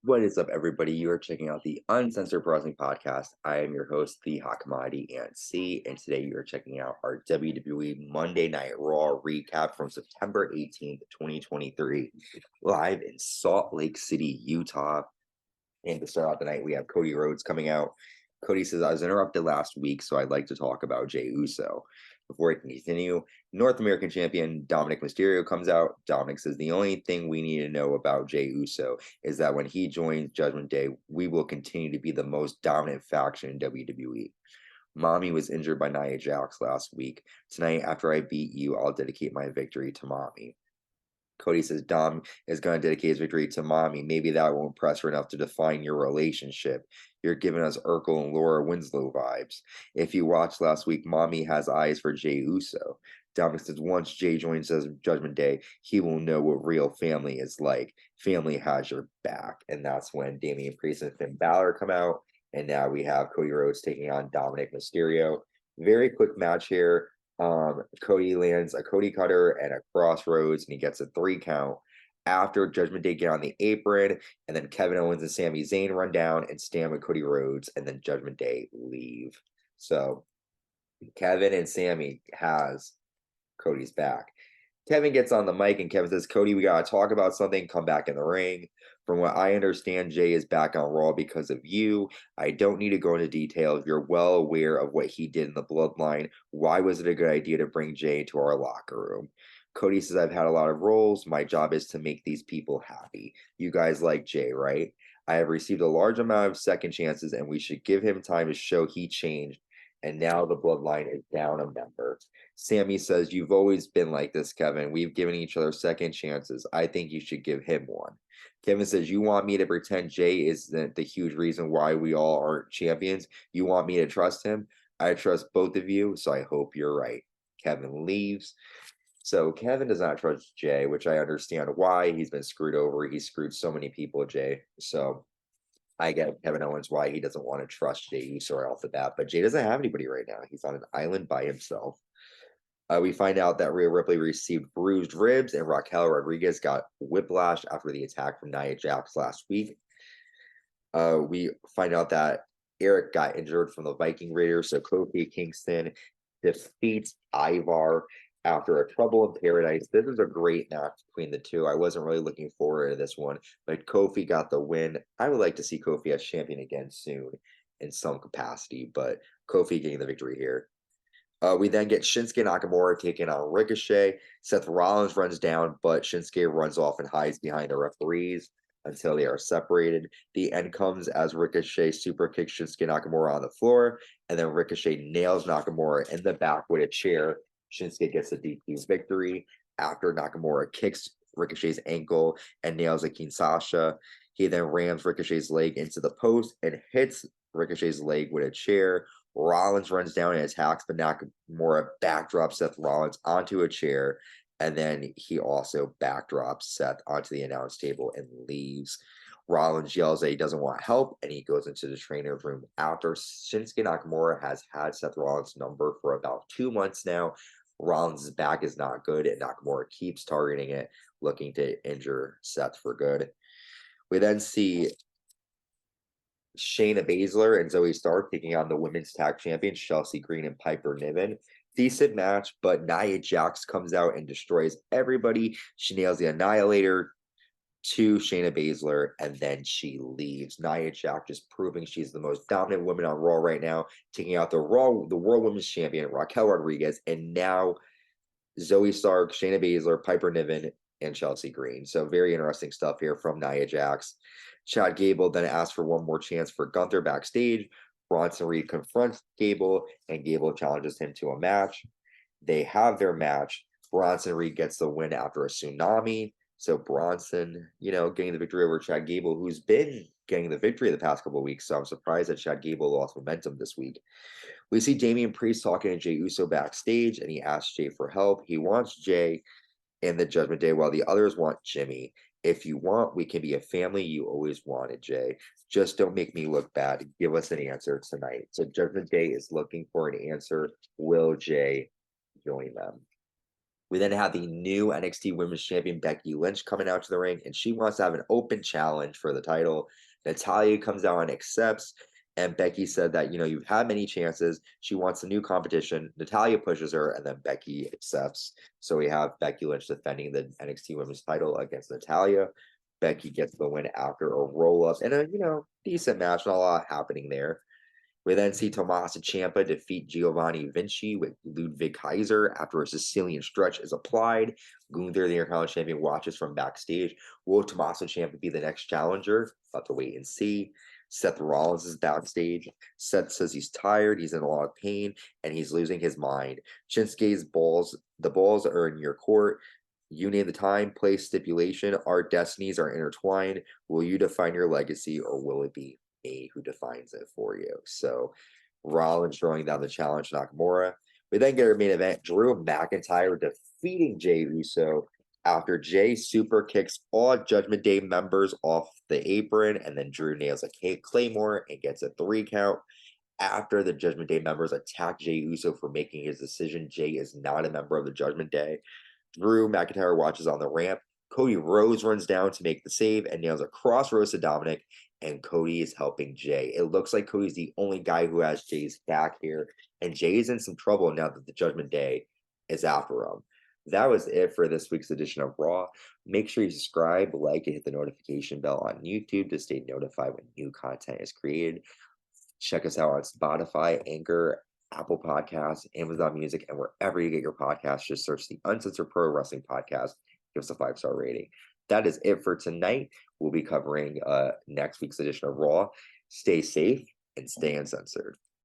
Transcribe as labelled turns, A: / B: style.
A: What is up, everybody? You are checking out the Uncensored Wrestling Podcast. I am your host, the Hot Commodity and C, and today you are checking out our WWE Monday Night Raw recap from September 18th, 2023, live in Salt Lake City, Utah. And to start out the night, we have Cody Rhodes coming out. Cody says, I was interrupted last week, so I'd like to talk about Jey Uso. Before we can continue, North American champion Dominik Mysterio comes out. Dominik says, the only thing we need to know about Jey Uso is that when he joins Judgment Day, we will continue to be the most dominant faction in WWE. Mommy was injured by Nia Jax last week. Tonight, after I beat you, I'll dedicate my victory to Mommy. Cody says Dom is going to dedicate his victory to Mommy. Maybe that won't impress her enough to define your relationship. You're giving us Urkel and Laura Winslow vibes. If you watched last week, Mommy has eyes for Jey Uso. Dominic says once Jey joins us Judgment Day, he will know what real family is like. Family has your back. And that's when Damian Priest and Finn Balor come out. And now we have Cody Rhodes taking on Dominik Mysterio. Very quick match here. Cody lands a Cody cutter and a crossroads, and he gets a 3 count. After Judgment Day get on the apron, and then Kevin Owens and Sami Zayn run down and stand with Cody Rhodes, and then Judgment Day leave. So Kevin and Sami has Cody's back. Kevin gets on the mic and Kevin says, Cody, we got to talk about something. Come back in the ring. From what I understand, Jey is back on Raw because of you. I don't need to go into detail. You're well aware of what he did in the bloodline. Why was it a good idea to bring Jey into our locker room? Cody says, I've had a lot of roles. My job is to make these people happy. You guys like Jey, right? I have received a large amount of second chances, and we should give him time to show he changed. And now the bloodline is down a member. Sami says, you've always been like this, Kevin. We've given each other second chances. I think you should give him one. Kevin says, you want me to pretend Jey isn't the huge reason why we all aren't champions? You want me to trust him? I trust both of you, so I hope you're right. Kevin leaves. So Kevin does not trust Jey, which I understand why. He's been screwed over. He screwed so many people, Jey. So I get Kevin Owens why he doesn't want to trust Jey Uso right off the bat, but Jey doesn't have anybody right now. He's on an island by himself. We find out that Rhea Ripley received bruised ribs, and Raquel Rodriguez got whiplash after the attack from Nia Jax last week. We find out that Eric got injured from the Viking Raiders, so Kofi Kingston defeats Ivar after a Trouble in Paradise. This is a great match between the two. I wasn't really looking forward to this one, but Kofi got the win. I would like to see Kofi as champion again soon in some capacity, but Kofi getting the victory here. We then get Shinsuke Nakamura taking on Ricochet. Seth Rollins runs down, but Shinsuke runs off and hides behind the referees until they are separated. The end comes as Ricochet super kicks Shinsuke Nakamura on the floor, and then Ricochet nails Nakamura in the back with a chair. Shinsuke gets the DQ victory after Nakamura kicks Ricochet's ankle and nails a Kinshasa. He then rams Ricochet's leg into the post and hits Ricochet's leg with a chair. Rollins runs down and attacks, but Nakamura backdrops Seth Rollins onto a chair, and then he also backdrops Seth onto the announce table and leaves. Rollins yells that he doesn't want help, and he goes into the trainer's room after Shinsuke Nakamura has had Seth Rollins' number for about 2 months now. Rollins' back is not good, and Nakamura keeps targeting it, looking to injure Seth for good. We then see Shayna Baszler and Zoe Stark taking on the women's tag champions Chelsea Green and Piper Niven. Decent match, but Nia Jax comes out and destroys everybody. She nails the Annihilator to Shayna Baszler, and then she leaves. Nia Jax just proving she's the most dominant woman on Raw right now, taking out the World Women's Champion Raquel Rodriguez, and now Zoe Stark, Shayna Baszler, Piper Niven, and Chelsea Green. So very interesting stuff here from Nia Jax. Chad Gable then asks for one more chance for Gunther backstage. Bronson Reed confronts Gable, and Gable challenges him to a match. They have their match. Bronson Reed gets the win after a tsunami. So Bronson, getting the victory over Chad Gable, who's been getting the victory the past couple of weeks. So I'm surprised that Chad Gable lost momentum this week. We see Damian Priest talking to Jey Uso backstage, and he asks Jey for help. He wants Jey in the Judgment Day while the others want Jimmy. If you want, we can be a family you always wanted, Jey. Just don't make me look bad. Give us an answer tonight. So Judgment Day is looking for an answer. Will Jey join them? We then have the new NXT Women's Champion Becky Lynch coming out to the ring, and she wants to have an open challenge for the title. Natalya comes out and accepts, and Becky said that, you've had many chances. She wants a new competition. Natalya pushes her, and then Becky accepts. So we have Becky Lynch defending the NXT Women's title against Natalya. Becky gets the win after a roll-up and a, decent match. Not a lot happening there. We then see Tommaso Ciampa defeat Giovanni Vinci with Ludwig Kaiser after a Sicilian stretch is applied. Gunther, the Intercontinental Champion, watches from backstage. Will Tommaso Ciampa be the next challenger? We'll have to wait and see. Seth Rollins is backstage. Seth says he's tired, he's in a lot of pain, and he's losing his mind. Shinsuke's the balls are in your court. You name the time, place, stipulation. Our destinies are intertwined. Will you define your legacy, or will it be me who defines it for you? So Rollins throwing down the challenge to Nakamura. We then get our main event, Drew McIntyre defeating Jey Uso after Jey super kicks all Judgment Day members off the apron, and then Drew nails a Claymore and gets a 3 count. After the Judgment Day members attack Jey Uso for making his decision, Jey is not a member of the Judgment Day. Drew McIntyre watches on the ramp. Cody Rhodes runs down to make the save and nails a crossroads to Dominik, and Cody is helping Jey. It looks like Cody's the only guy who has Jey's back here, and Jey is in some trouble now that the Judgment Day is after him. That was it for this week's edition of Raw. Make sure you subscribe, like, and hit the notification bell on YouTube to stay notified when new content is created. Check us out on Spotify, Anchor, Apple Podcasts, Amazon Music, and wherever you get your podcasts. Just search the Uncensored Pro Wrestling Podcast. Give us a 5-star rating. That is it for tonight. We'll be covering next week's edition of Raw. Stay safe and stay uncensored.